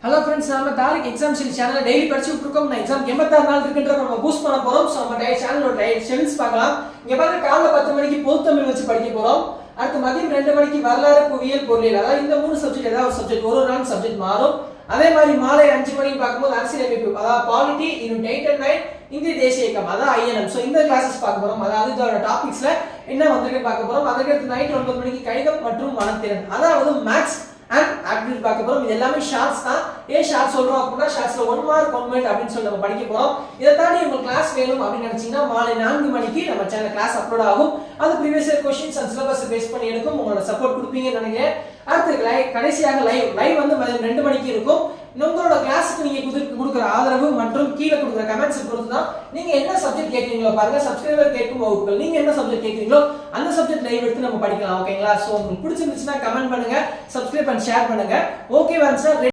Hello friends, நம்ம Tariq exam series சேனல்ல daily படிச்சிட்டு இருக்கோம். நான் எக்ஸாம் 86 நாள் இருக்குன்றத நம்ம பூஸ்ட் பண்ண போறோம். சோ நம்ம சேனலோட ஷெட்யூல்ஸ் பார்க்கலாம். இங்க பாருங்க காலைல 10 மணிக்கு பொது தமிழ் வச்சு படிக்க போறோம். அடுத்து மதியம் 2 மணிக்கு வரலாறு, புவியியல், பொருளியல். அதாவது இந்த மூணு சப்ஜெக்ட் ஏதாவது ஒரு சப்ஜெக்ட் ஒரு நாள் சப்ஜெக்ட் மாறும். அதே மாதிரி மாலை 5 மணிக்கு பார்க்கும்போது அரசியலமைப்பு, அதாவது பாலிட்டி, யூனிட் 8 and 9, இந்திய தேசிய இயக்கம், அதாவது INM. சோ இந்த கிளாसेस பார்க்க போறோம். அதாவது இதோட டாபிக்ஸ்ல என்ன வந்திருக்கு பார்க்க போறோம். அதுக்கு அடுத்து நைட் 9 மணிக்கு கணிதம் மற்றும் மனத்திறன், அதாவது மேத்ஸ் அண்ட் ஆப்டிடியூட் பார்க்க போறோம். இது எல்லாமே ஷார்ட்ஸ் தான். ஏன் ஷார்ட்ஸ் சொல்றோம் அப்படின்னா ஷார்ட்ஸ்ல 1 மார்க் 1 மினிட் அப்படின்னு சொல்லி நம்ம படிக்க போறோம். இதை தாண்டி உங்களுக்கு கிளாஸ் வேணும் அப்படின்னு நினைச்சீங்கன்னா மாலை 4 மணிக்கு நம்ம சேனல் கிளாஸ் அப்லோட் ஆகும். அது previous year questions and syllabus base பண்ணி எடுக்கும். உங்களோட சப்போர்ட் கொடுப்பீங்கன்னு நினைக்கிறேன். அடுத்து கடைசியாக லைவ் வந்து மதியம் 2 மணிக்கு இருக்கும். உங்களோட கிளாஸ்க்கு நீங்க கொடுக்குற ஆதரவு மற்றும் கீழே கொடுக்குற கமெண்ட்ஸ் பொறுத்து தான் நீங்க என்ன சப்ஜெக்ட் கேட்கறீங்களோ பாருங்க. சப்ஸ்கிரைபர் கேட்கும் வகுப்புகள் நீங்க என்ன சப்ஜெக்ட் கேட்கறீங்களோ அந்த சப்ஜெக்ட் லைவ் எடுத்து நம்ம படிக்கலாம். ஓகேங்களா? சோ உங்களுக்கு பிடிச்சிருந்துச்சுன்னா கமெண்ட் பண்ணுங்க, சப்ஸ்கிரைப் அண்ட் ஷேர் பண்ணுங்க. ஓகே வாங்க சார்.